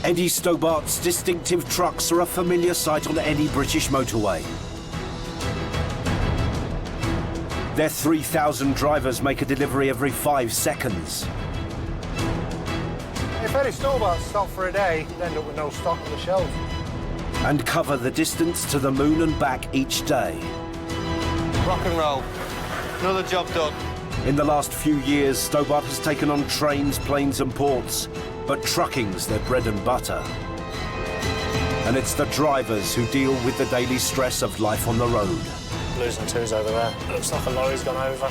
Eddie Stobart's distinctive trucks are a familiar sight on any British motorway. Their 3,000 drivers make a delivery every 5 seconds. If Eddie Stobart stopped for a day, you'd end up with no stock on the shelf. And cover the distance to the moon and back each day. Rock and roll. Another job done. In the last few years, Stobart has taken on trains, planes and ports, but trucking's their bread and butter. And it's the drivers who deal with the daily stress of life on the road. Losing two's over there. Looks like a lorry's gone over.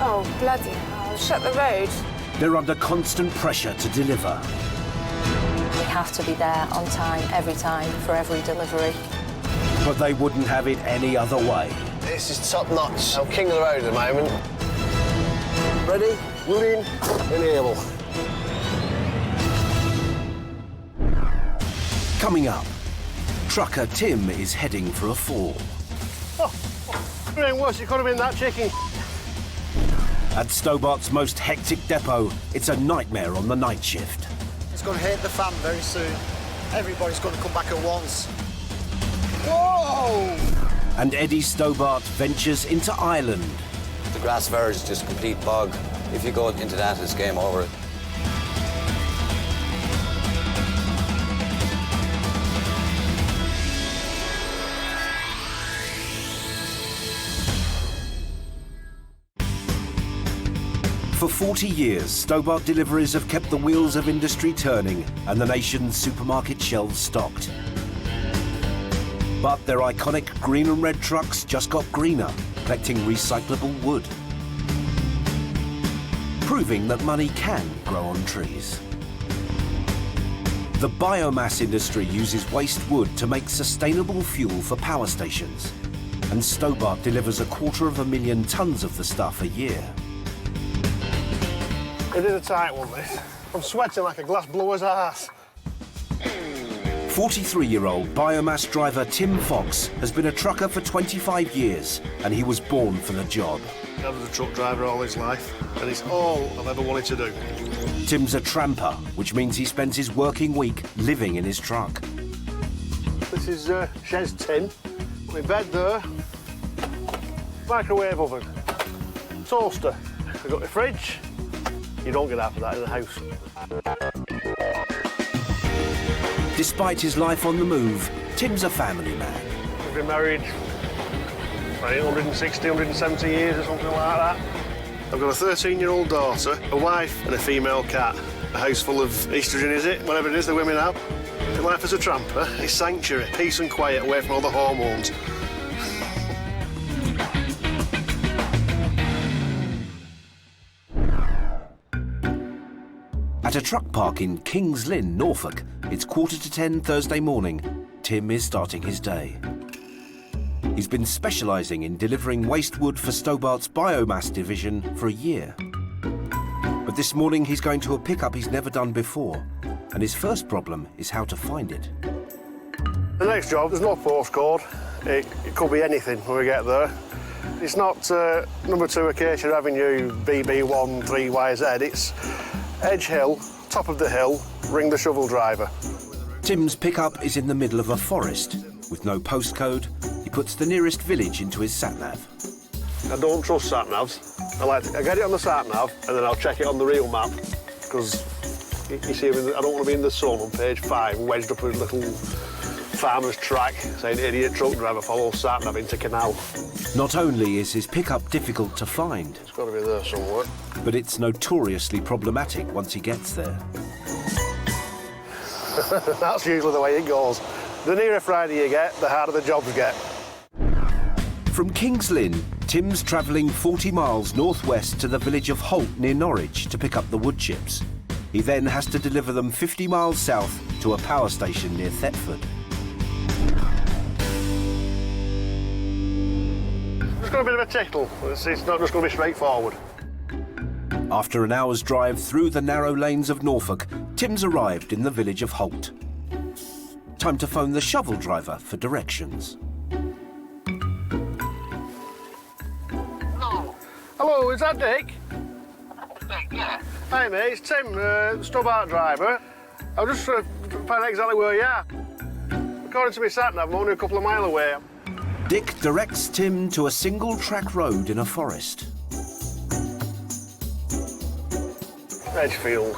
Oh, bloody hell. Shut the road. They're under constant pressure to deliver. We have to be there on time, every time, for every delivery. But they wouldn't have it any other way. This is top notch. I'm king of the road at the moment. Ready, willing, and able. Coming up, trucker Tim is heading for a fall. It ain't worse, it could have been that chicken. At Stobart's most hectic depot, it's a nightmare on the night shift. It's going to hit the fan very soon. Everybody's going to come back at once. Whoa! And Eddie Stobart ventures into Ireland. The grass verge is just a complete bog. If you go into that, it's game over. For 40 years, Stobart deliveries have kept the wheels of industry turning and the nation's supermarket shelves stocked. But their iconic green and red trucks just got greener, collecting recyclable wood. Proving that money can grow on trees. The biomass industry uses waste wood to make sustainable fuel for power stations. And Stobart delivers 250,000 tonnes of the stuff a year. It is a tight one, this. I'm sweating like a glass blower's ass. 43-year-old biomass driver Tim Fox has been a trucker for 25 years, and he was born for the job. I was a truck driver all his life, and it's all I've ever wanted to do. Tim's a tramper, which means he spends his working week living in his truck. This is Shez tin. My bed there. Microwave oven. Toaster. I've got my fridge. You don't get half of that in the house. Despite his life on the move, Tim's a family man. We've been married 160, 170 years or something like that. I've got a 13-year-old daughter, a wife and a female cat. A house full of estrogen, is it? Whatever it is the women have. Life as a tramper is sanctuary, peace and quiet away from all the hormones. At a truck park in Kings Lynn, Norfolk, it's 9:45 Thursday morning. Tim is starting his day. He's been specialising in delivering waste wood for Stobart's biomass division for a year. But this morning he's going to a pickup he's never done before, and his first problem is how to find it. The next job, there's no postcode. It could be anything when we get there. It's not number 2 Acacia Avenue, BB1 3YZ. It's Edge Hill, top of the hill, ring the shovel driver. Tim's pickup is in the middle of a forest. With no postcode, he puts the nearest village into his sat-nav. I don't trust sat-navs. I get it on the sat-nav and then I'll check it on the real map, because you see, I don't want to be in the sun on page 5, wedged up in a little farmer's track saying idiot truck driver follows sat-nav into canal. Not only is his pickup difficult to find, It's got to be there somewhere. but it's notoriously problematic once he gets there. That's usually the way it goes. The nearer Friday you get, the harder the jobs get. From Kings Lynn, Tim's travelling 40 miles northwest to the village of Holt near Norwich to pick up the wood chips. He then has to deliver them 50 miles south to a power station near Thetford. It's got a bit of a tickle. It's not just going to be straightforward. After an hour's drive through the narrow lanes of Norfolk, Tim's arrived in the village of Holt. Time to phone the shovel driver for directions. Hello, is that Dick? Yeah. Hi mate, it's Tim, Stobart driver. I was just trying to find out exactly where you are. According to my sat-nav, I'm only a couple of miles away. Dick directs Tim to a single-track road in a forest. Edgefield.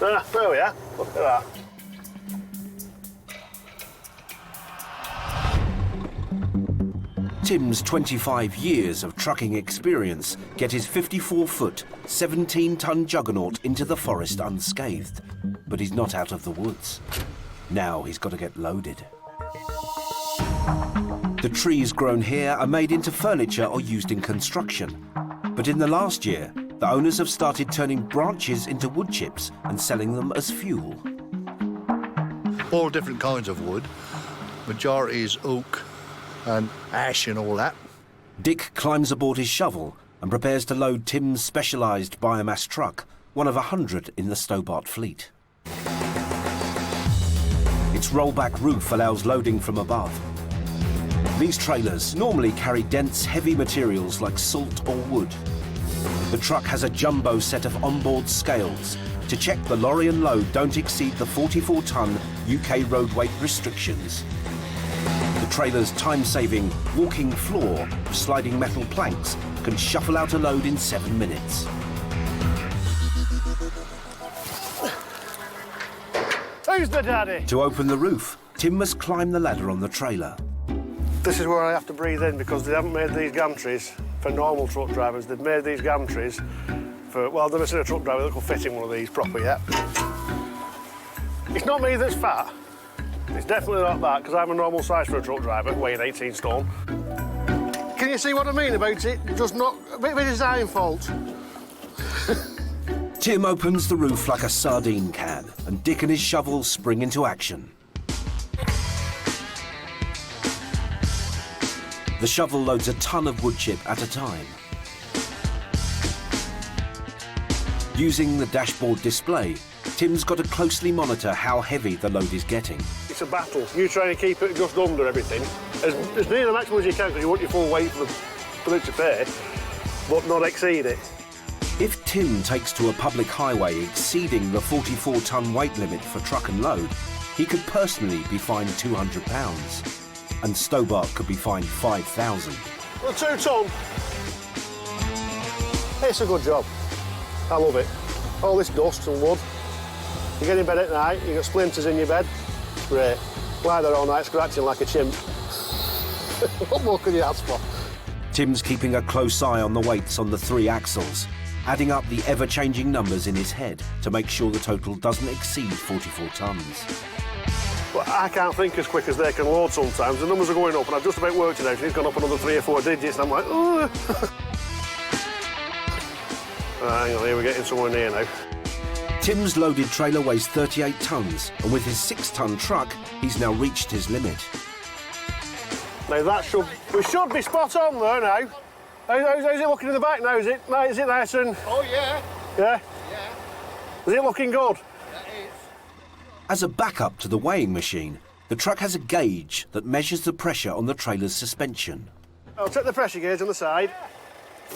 Ah, there we are. Look at that. Tim's 25 years of trucking experience get his 54-foot, 17-ton juggernaut into the forest unscathed. But he's not out of the woods. Now he's got to get loaded. The trees grown here are made into furniture or used in construction. But in the last year, the owners have started turning branches into wood chips and selling them as fuel. All different kinds of wood. Majority is oak and ash and all that. Dick climbs aboard his shovel and prepares to load Tim's specialised biomass truck, one of 100 in the Stobart fleet. Its rollback roof allows loading from above. These trailers normally carry dense, heavy materials like salt or wood. The truck has a jumbo set of onboard scales to check the lorry and load don't exceed the 44-ton UK road weight restrictions. The trailer's time-saving walking floor of sliding metal planks can shuffle out a load in 7 minutes. Who's the daddy? To open the roof, Tim must climb the ladder on the trailer. This is where I have to breathe in because they haven't made these gantries for normal truck drivers. They've made these gantries for, well, I've never seen a truck driver that could fit in one of these proper yet. It's not me that's fat. It's definitely not that, because I'm a normal size for a truck driver, weighing 18 stone. Can you see what I mean about it? Just not a bit of a design fault. Tim opens the roof like a sardine can, and Dick and his shovel spring into action. The shovel loads a ton of wood chip at a time. Using the dashboard display, Tim's got to closely monitor how heavy the load is getting. It's a battle. You try and keep it just under everything, as near the maximum as you can, because you want your full weight for it to pay, but not exceed it. If Tim takes to a public highway exceeding the 44-ton weight limit for truck and load, he could personally be fined £200, and Stobart could be fined £5,000. Well, 2 ton. It's a good job. I love it. All this dust and wood. You get in bed at night, you got splinters in your bed. Great. Lie there all night scratching like a chimp. What more could you ask for? Tim's keeping a close eye on the weights on the 3 axles, adding up the ever-changing numbers in his head to make sure the total doesn't exceed 44 tons. But I can't think as quick as they can load sometimes. The numbers are going up, and I've just about worked it out, and he's gone up another 3 or 4 digits, and I'm like, oh. Hang on, here we're getting somewhere near now. Tim's loaded trailer weighs 38 tons, and with his 6-ton truck, he's now reached his limit. Now that we should be spot on there now. How's it looking in the back now? Is it nice and... Oh, yeah. Yeah? Yeah. Is it looking good? That is. As a backup to the weighing machine, the truck has a gauge that measures the pressure on the trailer's suspension. I'll take the pressure gauge on the side,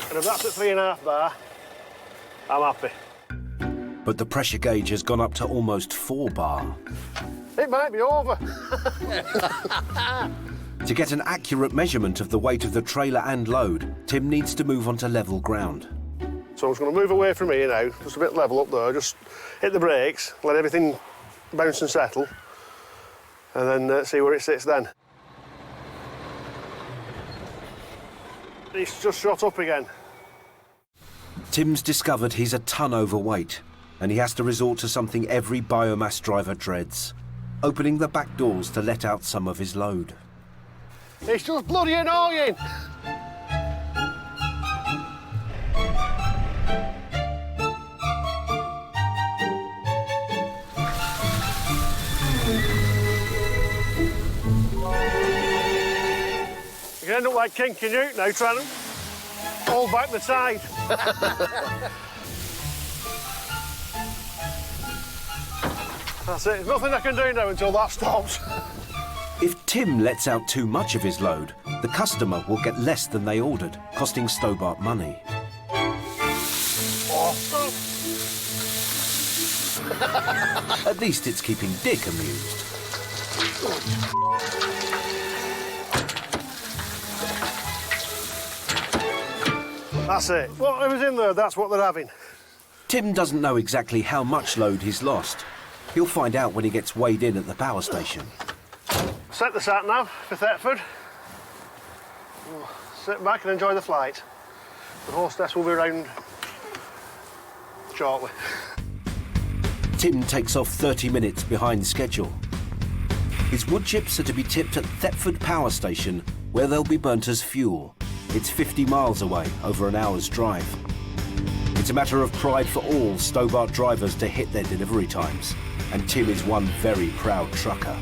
and if that's at 3.5 bar, I'm happy. But the pressure gauge has gone up to almost 4 bar. It might be over. To get an accurate measurement of the weight of the trailer and load, Tim needs to move onto level ground. So I'm just going to move away from here now, just a bit level up there, just hit the brakes, let everything bounce and settle, and then see where it sits then. It's just shot up again. Tim's discovered he's a ton overweight, and he has to resort to something every biomass driver dreads, opening the back doors to let out some of his load. It's just bloody annoying. You end up like King Canute now, trying to hold back the tide. That's it. There's nothing I can do now until that stops. If Tim lets out too much of his load, the customer will get less than they ordered, costing Stobart money. Oh, At least it's keeping Dick amused. That's it. Whatever's in there, that's what they're having. Tim doesn't know exactly how much load he's lost. He'll find out when he gets weighed in at the power station. Set the sat nav for Thetford. Sit back and enjoy the flight. The hostess will be around shortly. Tim takes off 30 minutes behind schedule. His wood chips are to be tipped at Thetford Power Station, where they'll be burnt as fuel. It's 50 miles away, over an hour's drive. It's a matter of pride for all Stobart drivers to hit their delivery times, and Tim is one very proud trucker.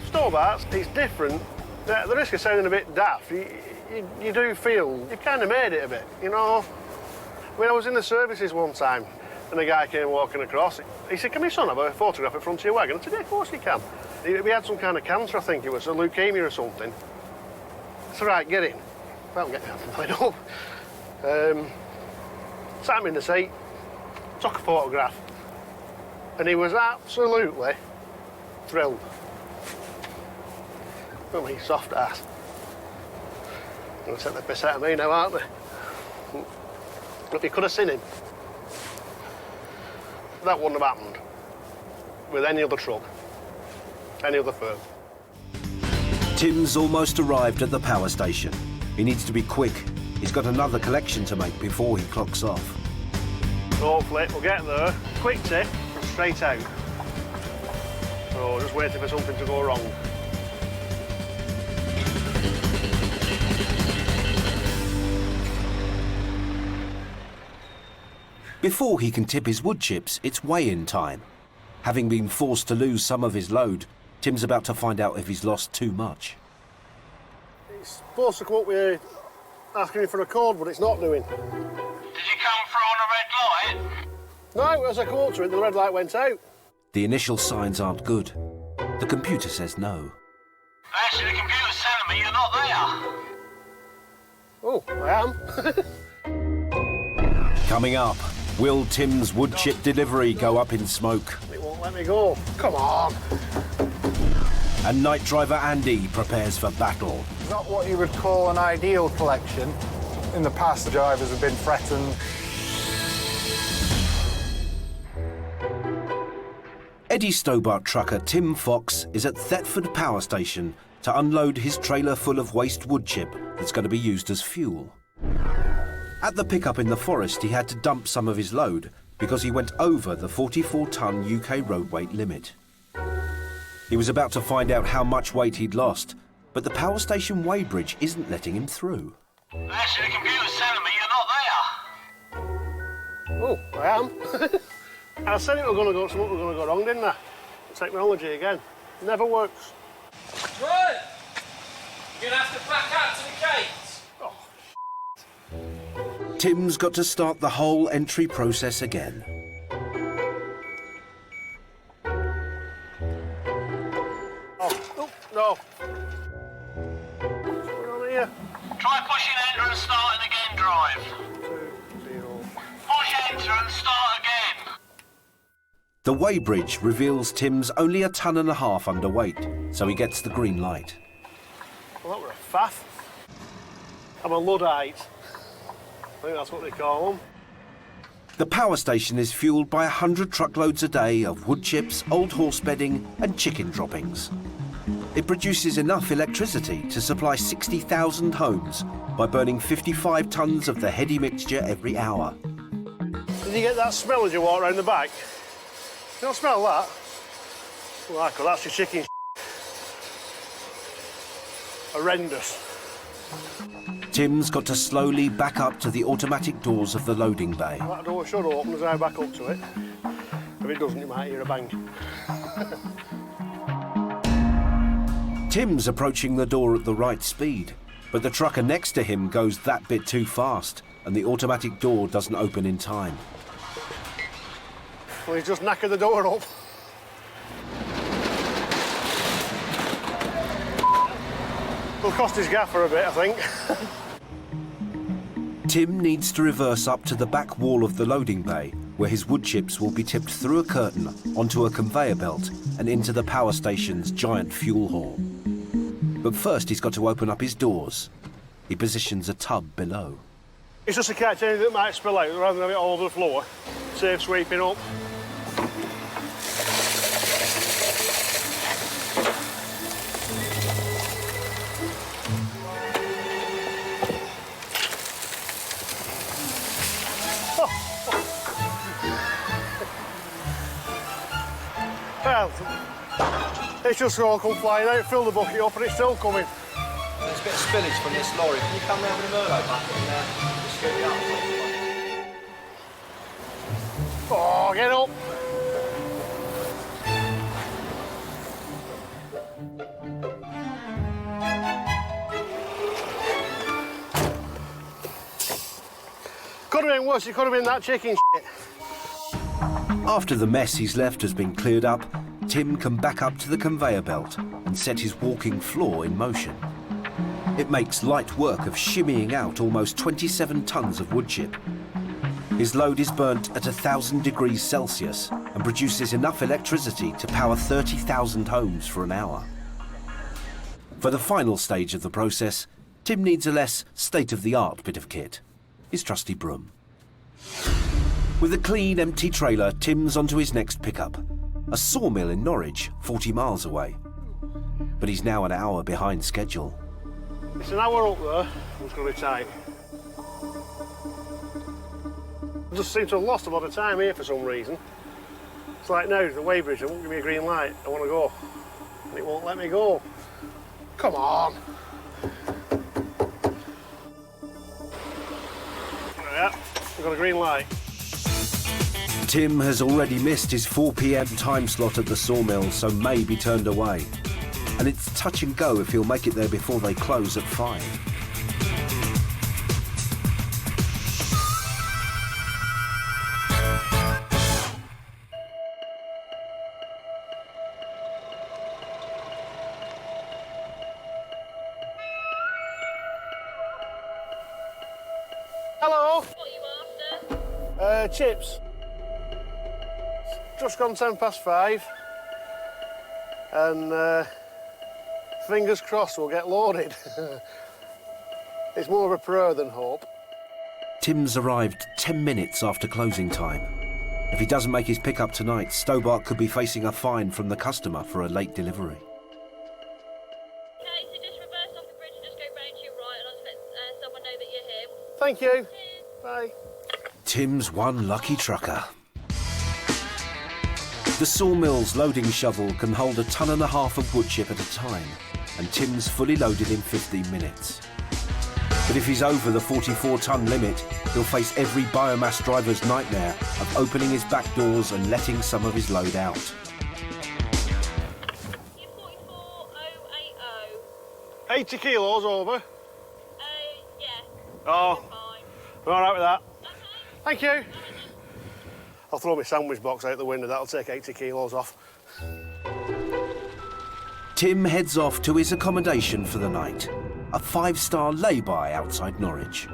Stobart's, it's different. The risk of sounding a bit daft, you do feel you've kind of made it a bit, you know. When I was in the services one time, and a guy came walking across, he said, "Can my son have a photograph at front of your wagon?" I said, "Yeah, of course he can." He had some kind of cancer, I think it was, a leukemia or something. It's all right, get in. Well, get up. Sat him in the seat, took a photograph, and he was absolutely thrilled. Well, he's soft ass. They'll take the piss out of me now, aren't they? But you could have seen him. That wouldn't have happened with any other truck, any other firm. Tim's almost arrived at the power station. He needs to be quick. He's got another collection to make before he clocks off. Hopefully we'll get there. Quick tip, straight out. So just waiting for something to go wrong. Before he can tip his wood chips, it's weigh-in time. Having been forced to lose some of his load, Tim's about to find out if he's lost too much. It's supposed to come up with asking me for a code, but it's not doing. Did you come through on a red light? No, as I come up to it, the red light went out. The initial signs aren't good. The computer says no. Actually, the computer's telling me you're not there. Oh, I am. Coming up, will Tim's wood chip delivery go up in smoke? It won't let me go. Come on. And night driver Andy prepares for battle. Not what you would call an ideal collection. In the past, the drivers have been threatened. Eddie Stobart trucker Tim Fox is at Thetford Power Station to unload his trailer full of waste wood chip that's going to be used as fuel. At the pickup in the forest, he had to dump some of his load because he went over the 44-ton UK road weight limit. He was about to find out how much weight he'd lost, but the power station weighbridge isn't letting him through. Actually, the computer's telling me you're not there. Oh, I am. I said something was going to go wrong, didn't I? Technology again. Never works. Right. You're going to have to back out to the gates. Oh, Tim's got to start the whole entry process again. oh no. What's going on here? Try pushing enter and starting again, drive. 2, 0. Push enter and start again. The weighbridge reveals Tim's only 1.5 tons underweight, so he gets the green light. Well, that were a faff. I'm a Luddite. I think that's what they call them. The power station is fueled by 100 truckloads a day of wood chips, old horse bedding and chicken droppings. It produces enough electricity to supply 60,000 homes by burning 55 tons of the heady mixture every hour. Did you get that smell as you walk around the back? You don't smell that? Well, that's your chicken. Horrendous. Tim's got to slowly back up to the automatic doors of the loading bay. That door should open as I back up to it. If it doesn't, you might hear a bang. Tim's approaching the door at the right speed, but the trucker next to him goes that bit too fast and the automatic door doesn't open in time. Well, he's just knackered the door up. Will cost his gaffer a bit, I think. Tim needs to reverse up to the back wall of the loading bay where his wood chips will be tipped through a curtain onto a conveyor belt and into the power station's giant fuel hall. But first he's got to open up his doors. He positions a tub below. It's just to catch anything that might spill out rather than have it all over the floor. Safe sweeping up. Well, it's just all come flying out, fill the bucket up and it's still coming. There's a bit of spillage from this lorry. Can you come round with a Merlot bucket and just scoop it up? Oh, get up! Could have been worse, it could have been that chicken shit. After the mess he's left has been cleared up, Tim can back up to the conveyor belt and set his walking floor in motion. It makes light work of shimmying out almost 27 tonnes of wood chip. His load is burnt at 1,000 degrees Celsius and produces enough electricity to power 30,000 homes for an hour. For the final stage of the process, Tim needs a less state-of-the-art bit of kit, his trusty broom. With a clean, empty trailer, Tim's onto his next pickup, a sawmill in Norwich, 40 miles away. But he's now an hour behind schedule. It's an hour up there, it's going to be tight. I just seem to have lost a lot of time here for some reason. It's like now, the weighbridge, it won't give me a green light. I want to go, and it won't let me go. Come on. Yeah, we've got a green light. Tim has already missed his 4 p.m. time slot at the sawmill, so may be turned away. And it's touch and go if he'll make it there before they close at 5. Hello? What are you after? Chips. Just gone 5:10. And fingers crossed we'll get loaded. It's more of a prayer than hope. Tim's arrived 10 minutes after closing time. If he doesn't make his pickup tonight, Stobart could be facing a fine from the customer for a late delivery. Okay, so just reverse off the bridge and just go round to your right and I'll just let someone know that you're here. Thank you. Cheers. Bye. Tim's one lucky trucker. The sawmill's loading shovel can hold 1.5 tons of wood chip at a time, and Tim's fully loaded in 15 minutes. But if he's over the 44-ton limit, he'll face every biomass driver's nightmare of opening his back doors and letting some of his load out. 44080. 80 kilos over. Yeah. Oh, Fine. I'm all right with that. Okay. Thank you. I'll throw my sandwich box out the window, that'll take 80 kilos off. Tim heads off to his accommodation for the night, a 5-star lay-by outside Norwich.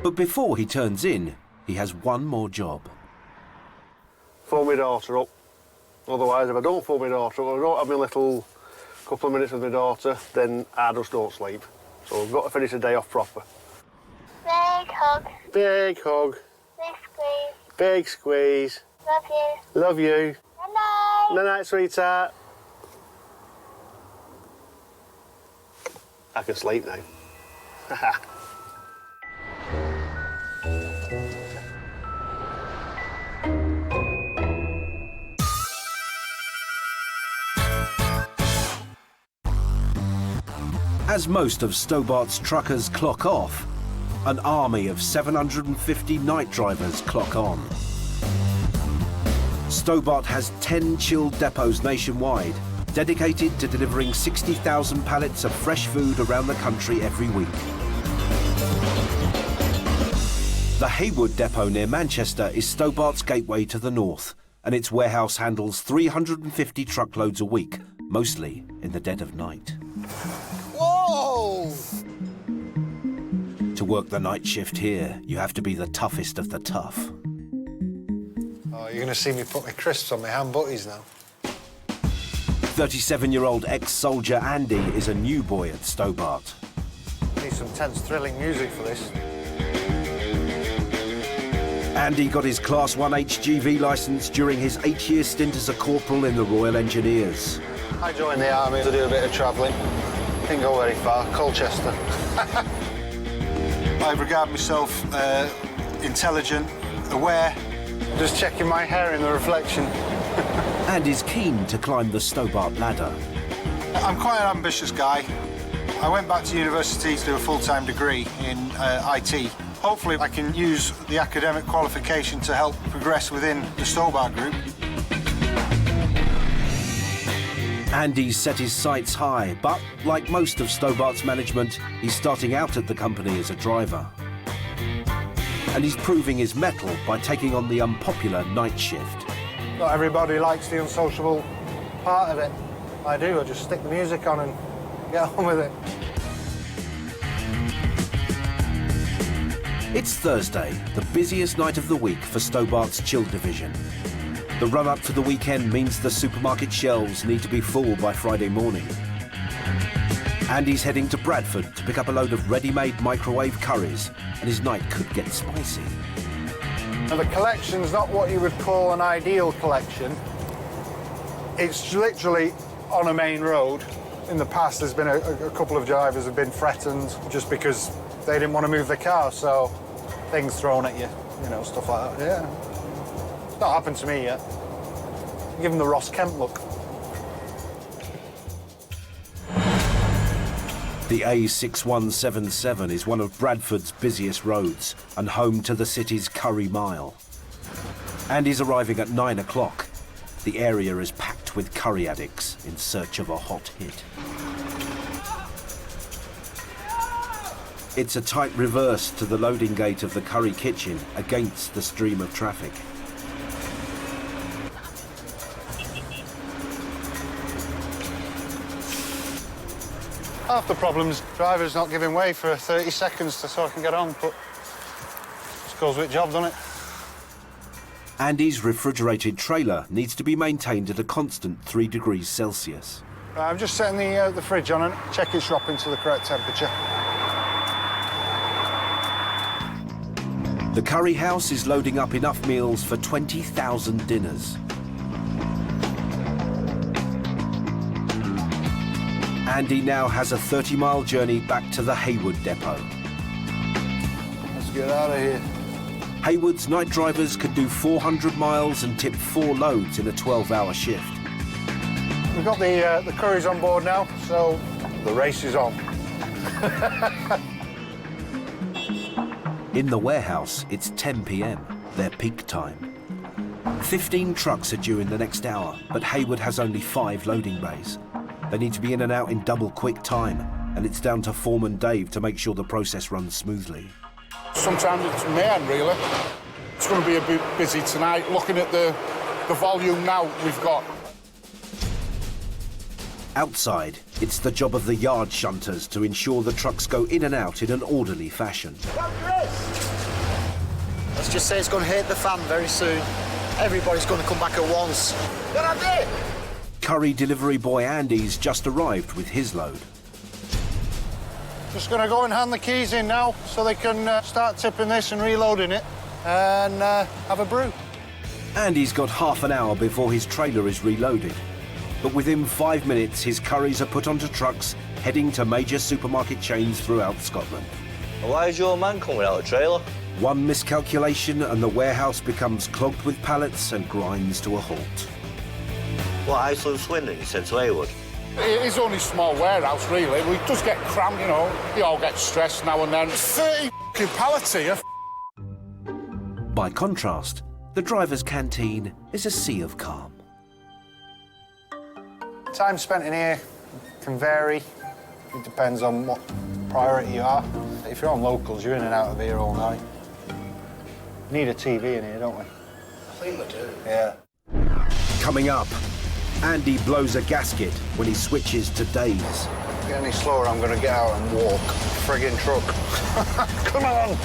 But before he turns in, he has one more job. Phone my daughter up. Otherwise, if I don't phone my daughter up, if I don't have my little couple of minutes with my daughter, then I just don't sleep. So I've got to finish the day off proper. Big hug. Big hug. Big squeeze. Big squeeze. Love you. Love you. Night-night. Night-night, sweetheart. I can sleep now. As most of Stobart's truckers clock off, an army of 750 night drivers clock on. Stobart has 10 chilled depots nationwide, dedicated to delivering 60,000 pallets of fresh food around the country every week. The Haywood depot near Manchester is Stobart's gateway to the north, and its warehouse handles 350 truckloads a week, mostly in the dead of night. Whoa! To work the night shift here, you have to be the toughest of the tough. Oh, you're going to see me put my crisps on my hand butties now. 37-year-old ex-soldier Andy is a new boy at Stobart. Need some tense, thrilling music for this. Andy got his Class 1 HGV licence during his 8-year stint as a corporal in the Royal Engineers. I joined the army to do a bit of travelling. Didn't go very far, Colchester. I regard myself intelligent, aware. Just checking my hair in the reflection. And is keen to climb the Stobart ladder. I'm quite an ambitious guy. I went back to university to do a full-time degree in IT. Hopefully I can use the academic qualification to help progress within the Stobart group. Andy's set his sights high, but like most of Stobart's management, he's starting out at the company as a driver. And he's proving his mettle by taking on the unpopular night shift. Not everybody likes the unsociable part of it. I do, I just stick the music on and get on with it. It's Thursday, the busiest night of the week for Stobart's chill division. The run-up to the weekend means the supermarket shelves need to be full by Friday morning. Andy's heading to Bradford to pick up a load of ready-made microwave curries, and his night could get spicy. Now, the collection's not what you would call an ideal collection. It's literally on a main road. In the past, there's been a couple of drivers have been threatened just because they didn't want to move their car, so things thrown at you, you know, stuff like that. Yeah. It's not happened to me yet. Give them the Ross Kemp look. The A6177 is one of Bradford's busiest roads and home to the city's Curry Mile. Andy's arriving at 9 o'clock. The area is packed with curry addicts in search of a hot hit. It's a tight reverse to the loading gate of the curry kitchen against the stream of traffic. Half the problem's drivers not giving way for 30 seconds so I can get on, but just goes with job, doesn't it? Andy's refrigerated trailer needs to be maintained at a constant 3 degrees Celsius. Right, I'm just setting the fridge on and check it's dropping to the correct temperature. The curry house is loading up enough meals for 20,000 dinners. Andy now has a 30-mile journey back to the Haywood depot. Let's get out of here. Haywood's night drivers could do 400 miles and tip 4 loads in a 12-hour shift. We've got the curries on board now, so the race is on. In the warehouse, it's 10 p.m, their peak time. 15 trucks are due in the next hour, but Haywood has only 5 loading bays. They need to be in and out in double quick time, and it's down to Foreman Dave to make sure the process runs smoothly. Sometimes it's mayhem, really. It's going to be a bit busy tonight. Looking at the volume now we've got. Outside, it's the job of the yard shunters to ensure the trucks go in and out in an orderly fashion. Let's just say it's going to hit the fan very soon. Everybody's going to come back at once. Good idea! Curry delivery boy Andy's just arrived with his load. Just going to go and hand the keys in now so they can start tipping this and reloading it and have a brew. Andy's got half an hour before his trailer is reloaded. But within 5 minutes, his curries are put onto trucks heading to major supermarket chains throughout Scotland. Why is your man coming without a trailer? One miscalculation and the warehouse becomes clogged with pallets and grinds to a halt. What, Iceland Swindon, you said to Haywood? It is only a small warehouse, really. We just get cramped, you know. We all get stressed now and then. 30 pallets here. By contrast, the driver's canteen is a sea of calm. Time spent in here can vary. It depends on what priority you are. If you're on locals, you're in and out of here all night. We need a TV in here, don't we? I think we do. Yeah. Coming up, Andy blows a gasket when he switches to days. Get any slower, I'm going to get out and walk. Friggin' truck. Come on!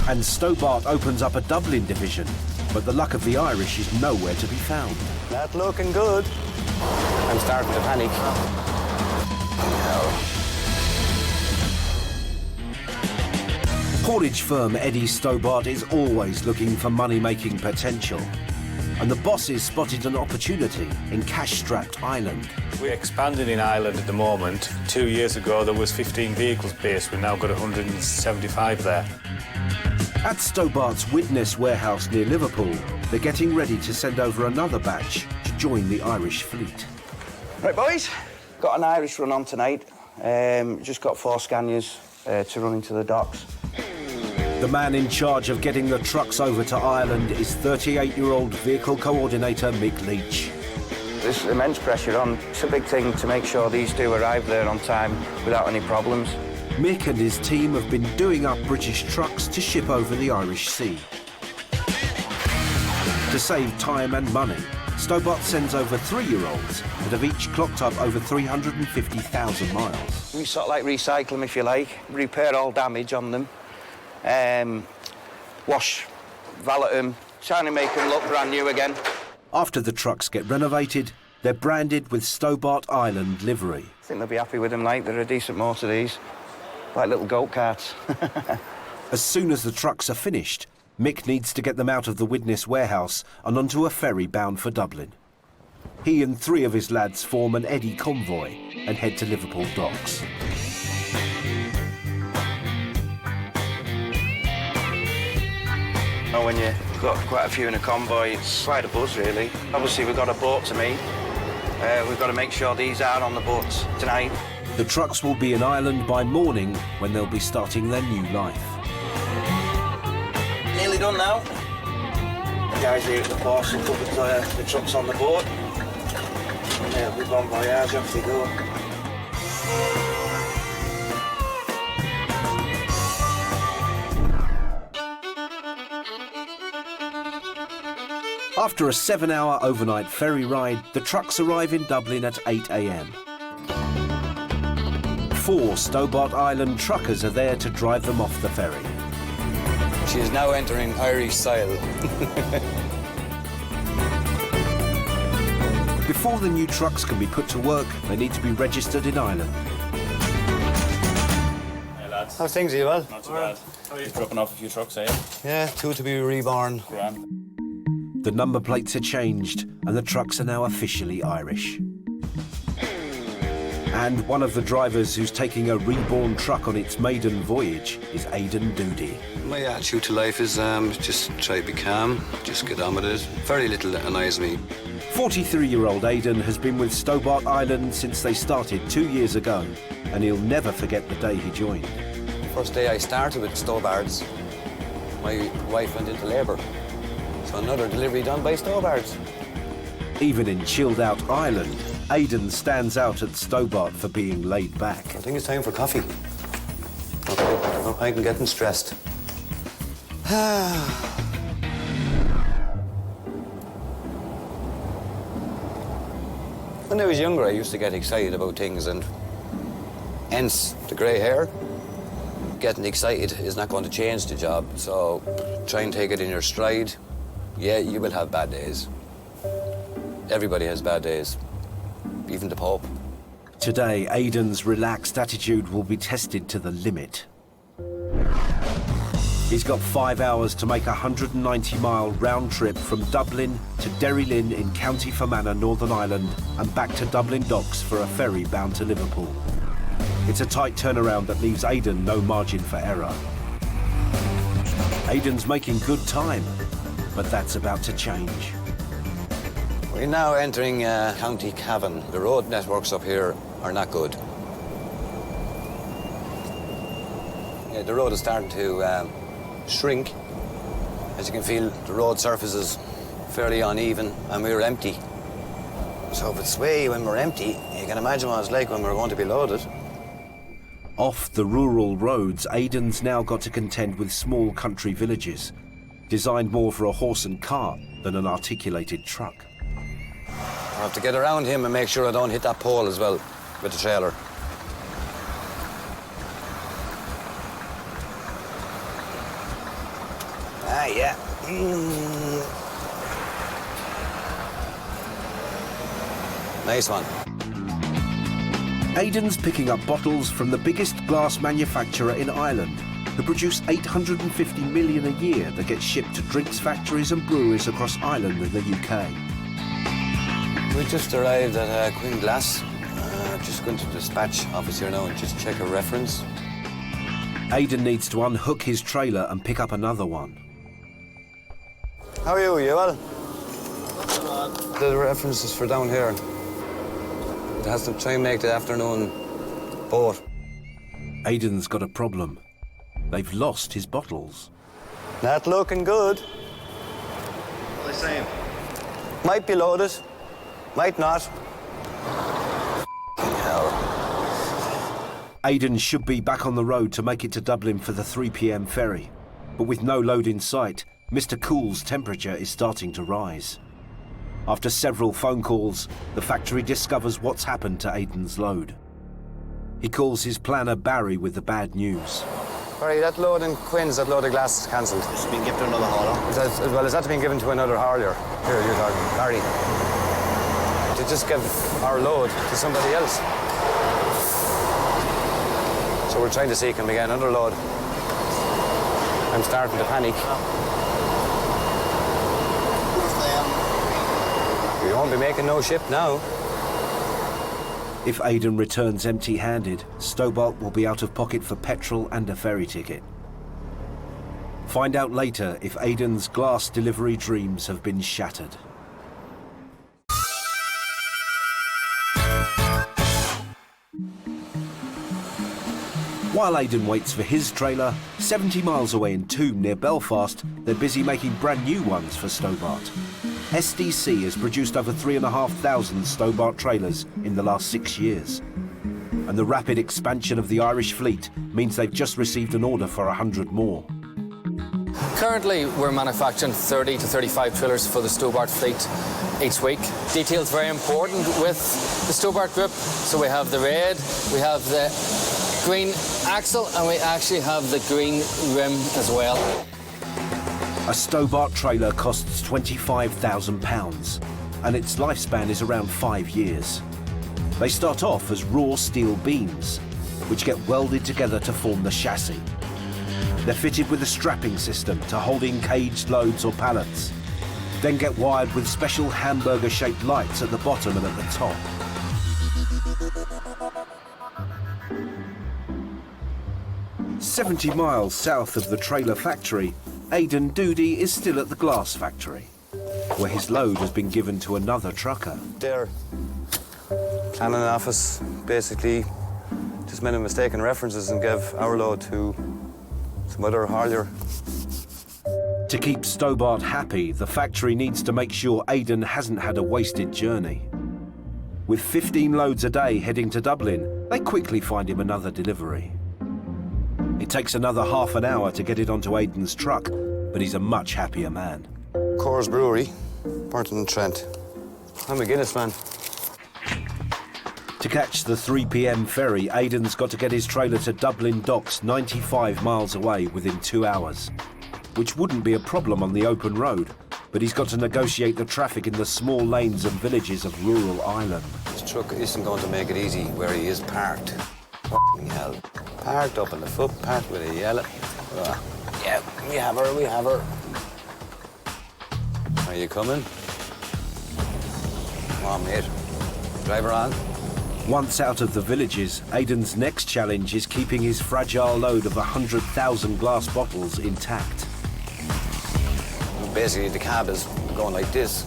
And Stobart opens up a Dublin division, but the luck of the Irish is nowhere to be found. Not looking good. I'm starting to panic. Haulage firm Eddie Stobart is always looking for money-making potential. And the bosses spotted an opportunity in cash-strapped Ireland. We're expanding in Ireland at the moment. 2 years ago, there was 15 vehicles based. We've now got 175 there. At Stobart's Widnes warehouse near Liverpool, they're getting ready to send over another batch to join the Irish fleet. Right, boys, got an Irish run on tonight. Just got 4 Scanias to run into the docks. The man in charge of getting the trucks over to Ireland is 38-year-old vehicle coordinator Mick Leach. There's immense pressure on. It's a big thing to make sure these do arrive there on time without any problems. Mick and his team have been doing up British trucks to ship over the Irish Sea. To save time and money, Stobart sends over 3-year-olds that have each clocked up over 350,000 miles. We sort of like recycle them, if you like, repair all damage on them. Wash, valet them, trying to make them look brand new again. After the trucks get renovated, they're branded with Stobart Island livery. I think they'll be happy with them, like. They're a decent motor, these. Like little go-karts. As soon as the trucks are finished, Mick needs to get them out of the Widnes warehouse and onto a ferry bound for Dublin. He and 3 of his lads form an Eddie convoy and head to Liverpool docks. Oh, when you've got quite a few in a convoy, it's quite a buzz, really. Obviously, we've got a boat to meet. We've got to make sure these are on the boats tonight. The trucks will be in Ireland by morning when they'll be starting their new life. Nearly done now. The guys here at the port will put the trucks on the boat. And we've gone voyage, off we go. After a 7-hour overnight ferry ride, the trucks arrive in Dublin at 8 a.m. 4 Stobart Island truckers are there to drive them off the ferry. She is now entering Irish soil. Before the new trucks can be put to work, they need to be registered in Ireland. Hey lads. How's things, are you well? Not too bad. How are you? Dropping off a few trucks, eh? Yeah, 2 to be reborn. Grand. The number plates are changed and the trucks are now officially Irish. And one of the drivers who's taking a reborn truck on its maiden voyage is Aidan Doody. My attitude to life is just try to be calm, just get on with it. Very little annoys me. 43-year-old Aidan has been with Stobart Island since they started 2 years ago, and he'll never forget the day he joined. First day I started with Stobart's, my wife went into labour. So another delivery done by Stobart's. Even in chilled-out Ireland, Aidan stands out at Stobart for being laid back. I think it's time for coffee. Okay, no point in getting stressed. When I was younger, I used to get excited about things, and hence the grey hair. Getting excited is not going to change the job, so try and take it in your stride. Yeah, you will have bad days. Everybody has bad days, even the Pope. Today, Aidan's relaxed attitude will be tested to the limit. He's got 5 hours to make a 190-mile round trip from Dublin to Derrylin in County Fermanagh, Northern Ireland, and back to Dublin docks for a ferry bound to Liverpool. It's a tight turnaround that leaves Aidan no margin for error. Aidan's making good time, but that's about to change. We're now entering County Cavan. The road networks up here are not good. Yeah, the road is starting to shrink. As you can feel, the road surface is fairly uneven and we're empty. So if it's sway when we're empty, you can imagine what it's like when we're going to be loaded. Off the rural roads, Aidan's now got to contend with small country villages, designed more for a horse and cart than an articulated truck. I have to get around him and make sure I don't hit that pole as well with the trailer. Nice one. Aidan's picking up bottles from the biggest glass manufacturer in Ireland, who produce 850 million a year that get shipped to drinks factories and breweries across Ireland and the UK. We just arrived at Queen Glass. Just going to the dispatch office here now and just check a reference. Aidan needs to unhook his trailer and pick up another one. How are you? You well? The reference is for down here. It has to try and make the afternoon boat. Aidan's got a problem. They've lost his bottles. Not looking good. What are they saying? Might be loaded, might not. Aidan should be back on the road to make it to Dublin for the 3 p.m. ferry. But with no load in sight, Mr. Cool's temperature is starting to rise. After several phone calls, the factory discovers what's happened to Aidan's load. He calls his planner Barry with the bad news. Barry, that load in Quinns, that load of glass is cancelled. It's been given to another hauler. Well, it's not been given to another haulier. Here, you're talking. Barry. To just give our load to somebody else. So we're trying to see, can we get another load? I'm starting to panic. We won't be making no ship now. If Aidan returns empty-handed, Stobart will be out of pocket for petrol and a ferry ticket. Find out later if Aidan's glass delivery dreams have been shattered. While Aidan waits for his trailer, 70 miles away in Toome near Belfast, they're busy making brand new ones for Stobart. SDC has produced over 3,500 Stobart trailers in the last 6 years. And the rapid expansion of the Irish fleet means they've just received an order for 100 more. Currently, we're manufacturing 30 to 35 trailers for the Stobart fleet each week. Detail's very important with the Stobart group. So we have the red, we have the green axle, and we actually have the green rim as well. A Stobart trailer costs £25,000 and its lifespan is around 5 years. They start off as raw steel beams, which get welded together to form the chassis. They're fitted with a strapping system to hold in caged loads or pallets, then get wired with special hamburger-shaped lights at the bottom and at the top. "70 miles south of the trailer factory, Aidan Doody is still at the glass factory, where his load has been given to another trucker. There. Planning office, basically, just made a mistake in references and gave our load to some other haulier. To keep Stobart happy, the factory needs to make sure Aidan hasn't had a wasted journey. With 15 loads a day heading to Dublin, they quickly find him another delivery. It takes another half an hour to get it onto Aidan's truck, but he's a much happier man. Coors Brewery, Burton-Trent. I'm a Guinness man. To catch the 3 p.m. ferry, Aidan's got to get his trailer to Dublin docks 95 miles away within 2 hours, which wouldn't be a problem on the open road, but he's got to negotiate the traffic in the small lanes and villages of rural Ireland. This truck isn't going to make it easy where he is parked. F***ing hell. Parked up on the footpath with a yellow. Yeah, we have her, we have her. Are you coming? Come on, mate. Driver on. Once out of the villages, Aidan's next challenge is keeping his fragile load of 100,000 glass bottles intact. Basically, the cab is going like this.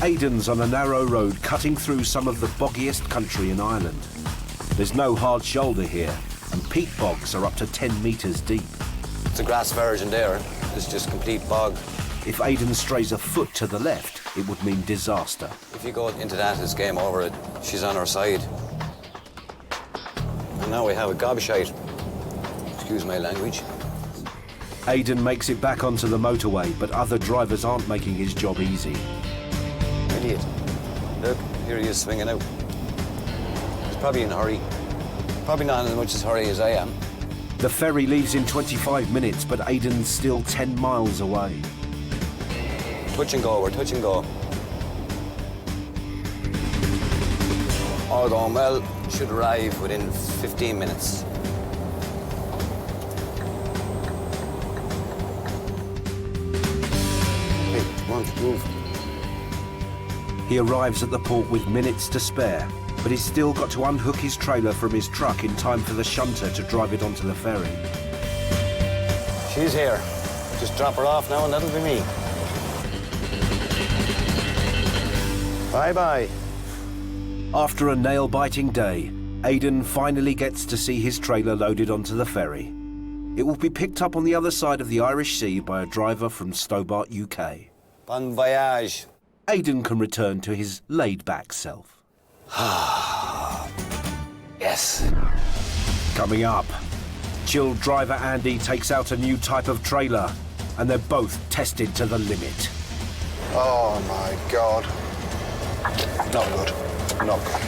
Aidan's on a narrow road cutting through some of the boggiest country in Ireland. There's no hard shoulder here, and peat bogs are up to 10 metres deep. It's a grass version there. It's just complete bog. If Aidan strays a foot to the left, it would mean disaster. If you go into that, it's game over. She's on our side. And now we have a gobshite. Excuse my language. Aidan makes it back onto the motorway, but other drivers aren't making his job easy. Idiot. Look, here he is swinging out. He's probably in a hurry. Probably not in as much as hurry as I am. The ferry leaves in 25 minutes, but Aidan's still 10 miles away. Touch and go, we're touch and go. All going well, should arrive within 15 minutes. Hey, come on, move. He arrives at the port with minutes to spare, but he's still got to unhook his trailer from his truck in time for the shunter to drive it onto the ferry. She's here. Just drop her off now and that'll be me. Bye-bye. After a nail-biting day, Aidan finally gets to see his trailer loaded onto the ferry. It will be picked up on the other side of the Irish Sea by a driver from Stobart, UK. Bon voyage. Aidan can return to his laid-back self. Yes. Coming up, chilled driver Andy takes out a new type of trailer, and they're both tested to the limit. Oh my God. Not good. Not good.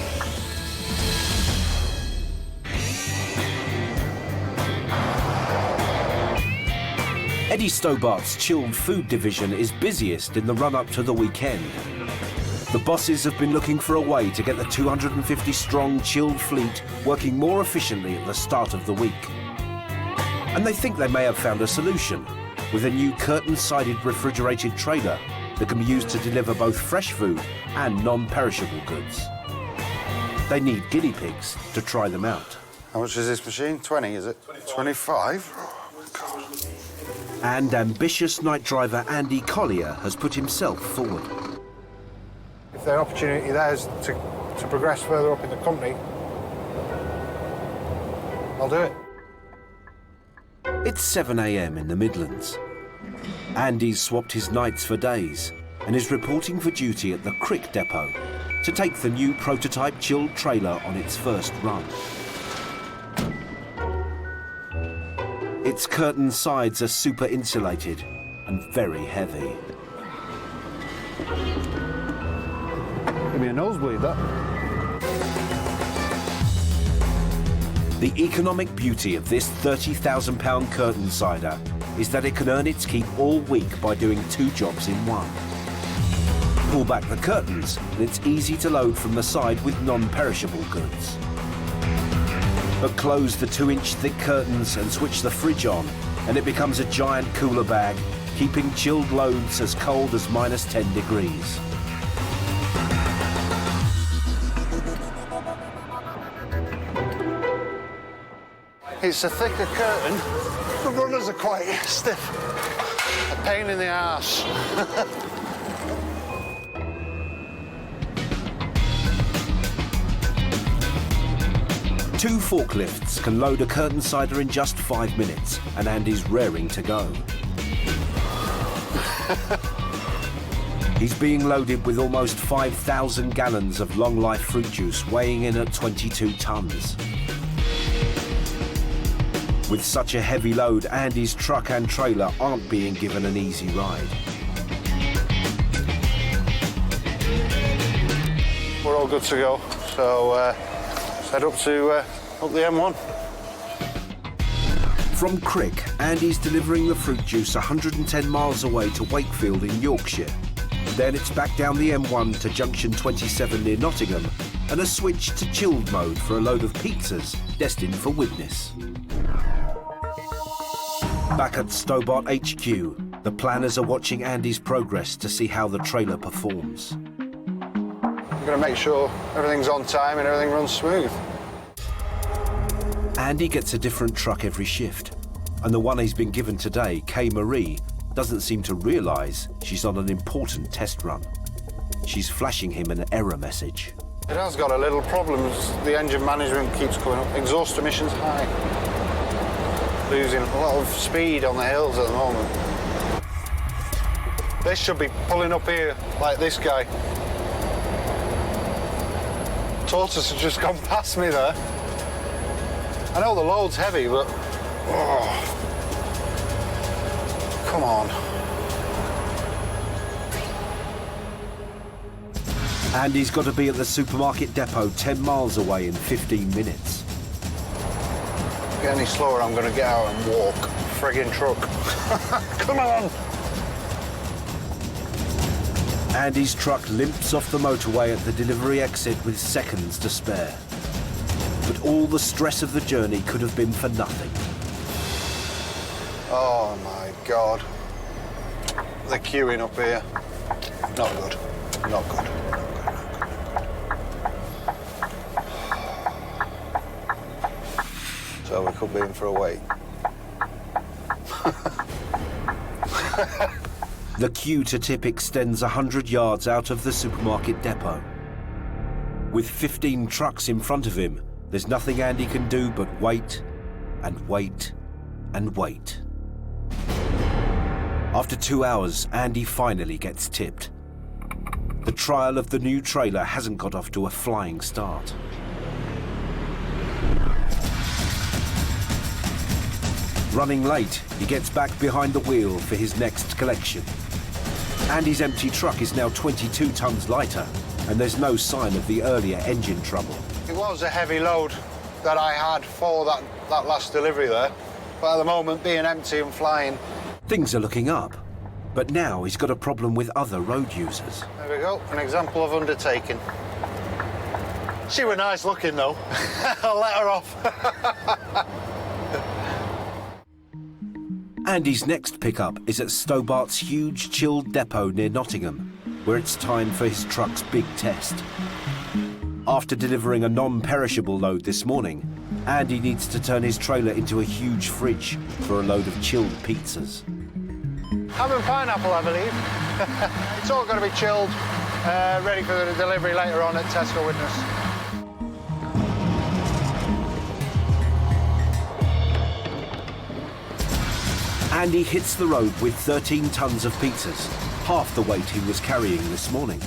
Eddie Stobart's chilled food division is busiest in the run-up to the weekend. The bosses have been looking for a way to get the 250-strong chilled fleet working more efficiently at the start of the week. And they think they may have found a solution with a new curtain-sided refrigerated trailer that can be used to deliver both fresh food and non-perishable goods. They need guinea pigs to try them out. How much is this machine? 20, is it? 25? Oh, my God. And ambitious night driver Andy Collier has put himself forward. If there's opportunity there is to progress further up in the company, I'll do it. It's 7 a.m. in the Midlands. Andy's swapped his nights for days and is reporting for duty at the Crick depot to take the new prototype chilled trailer on its first run. Its curtain sides are super insulated and very heavy. Give me a nosebleed, that. The economic beauty of this £30,000 curtain sider is that it can earn its keep all week by doing 2 jobs in one. Pull back the curtains and it's easy to load from the side with non-perishable goods. But close the 2-inch thick curtains and switch the fridge on and it becomes a giant cooler bag, keeping chilled loads as cold as -10 degrees. It's a thicker curtain. The runners are quite stiff. A pain in the arse. 2 forklifts can load a curtain sider in just 5 minutes, and Andy's raring to go. He's being loaded with almost 5,000 gallons of long-life fruit juice, weighing in at 22 tonnes. With such a heavy load, Andy's truck and trailer aren't being given an easy ride. We're all good to go, so head up the M1. From Crick, Andy's delivering the fruit juice 110 miles away to Wakefield in Yorkshire. Then it's back down the M1 to junction 27 near Nottingham and a switch to chilled mode for a load of pizzas destined for Widnes. Back at Stobart HQ, the planners are watching Andy's progress to see how the trailer performs. I'm going to make sure everything's on time and everything runs smooth. Andy gets a different truck every shift, and the one he's been given today, Kay Marie, doesn't seem to realise she's on an important test run. She's flashing him an error message. It has got a little problem. The engine management keeps going up. Exhaust emissions high. Losing a lot of speed on the hills at the moment. They should be pulling up here like this guy. Tortoise has just gone past me there. I know the load's heavy, but... Oh, come on. Andy's got to be at the supermarket depot 10 miles away in 15 minutes. get any slower, I'm going to get out and walk. Friggin' truck. Come on! Andy's truck limps off the motorway at the delivery exit with seconds to spare. But all the stress of the journey could have been for nothing. Oh my God. The queuing up here. Not good. Not good. So we could be in for a wait. The queue to tip extends 100 yards out of the supermarket depot. With 15 trucks in front of him, there's nothing Andy can do but wait and wait and wait. After 2 hours, Andy finally gets tipped. The trial of the new trailer hasn't got off to a flying start. Running late, he gets back behind the wheel for his next collection. Andy's empty truck is now 22 tons lighter, and there's no sign of the earlier engine trouble. It was a heavy load that I had for that last delivery there, but at the moment, being empty and flying. Things are looking up, but now he's got a problem with other road users. There we go, an example of undertaking. She were nice looking though. I'll let her off. Andy's next pickup is at Stobart's huge chilled depot near Nottingham, where it's time for his truck's big test. After delivering a non-perishable load this morning, Andy needs to turn his trailer into a huge fridge for a load of chilled pizzas. Ham and pineapple, I believe. It's all going to be chilled, ready for the delivery later on at Tesco Witness. Andy hits the road with 13 tons of pizzas, half the weight he was carrying this morning.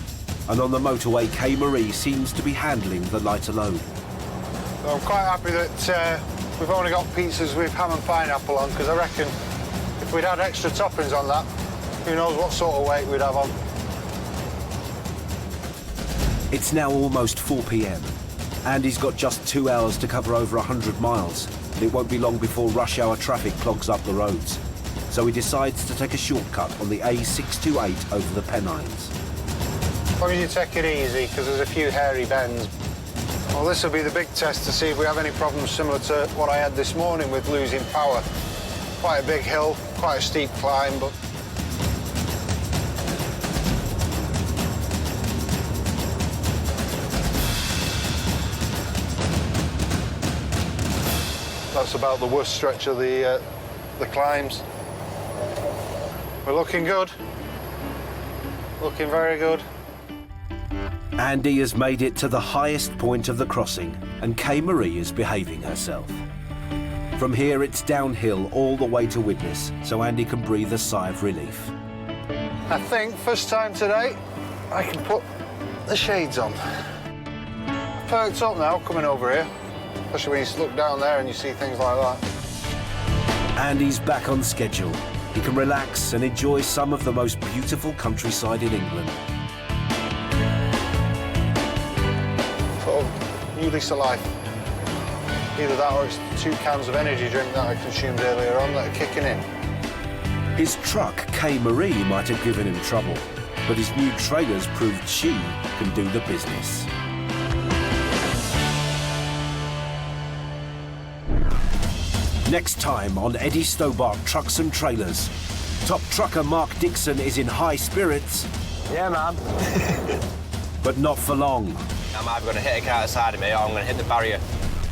And on the motorway, Kay Marie seems to be handling the lighter load. So I'm quite happy that we've only got pizzas with ham and pineapple on, because I reckon if we'd had extra toppings on that, who knows what sort of weight we'd have on. It's now almost 4 p.m. Andy's got just 2 hours to cover over 100 miles. It won't be long before rush hour traffic clogs up the roads. So he decides to take a shortcut on the A628 over the Pennines. As long as you take it easy, because there's a few hairy bends. Well, this will be the big test to see if we have any problems similar to what I had this morning with losing power. Quite a big hill, quite a steep climb, but... That's about the worst stretch of the climbs. We're looking good. Looking very good. Andy has made it to the highest point of the crossing, and Kay Marie is behaving herself. From here, it's downhill all the way to Widnes, so Andy can breathe a sigh of relief. I think, first time today, I can put the shades on. Perked up now, coming over here. Especially when you look down there and you see things like that. Andy's back on schedule. He can relax and enjoy some of the most beautiful countryside in England. Sort of new lease of life. Either that or it's 2 cans of energy drink that I consumed earlier on that are kicking in. His truck, Kay Marie, might have given him trouble, but his new trailer's proved she can do the business. Next time on Eddie Stobart Trucks and Trailers. Top trucker Mark Dixon is in high spirits. Yeah, man. But not for long. I'm either going to hit a car outside of me or I'm going to hit the barrier.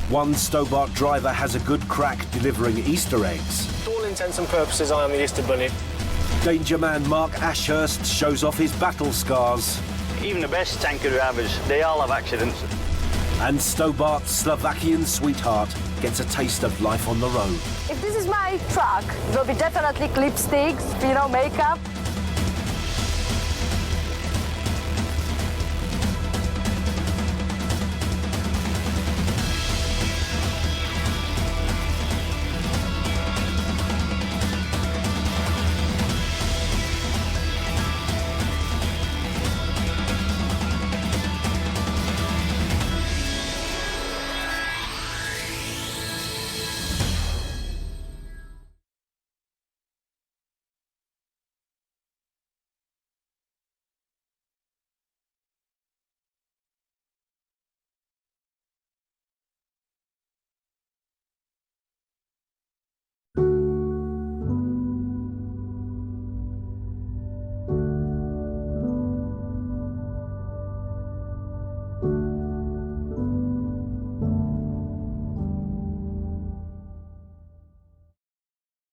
One Stobart driver has a good crack delivering Easter eggs. To all intents and purposes, I am the Easter Bunny. Danger man Mark Ashurst shows off his battle scars. Even the best tanker drivers, they all have accidents. And Stobart's Slovakian sweetheart gets a taste of life on the road. If this is my truck, there'll be definitely lipsticks, makeup.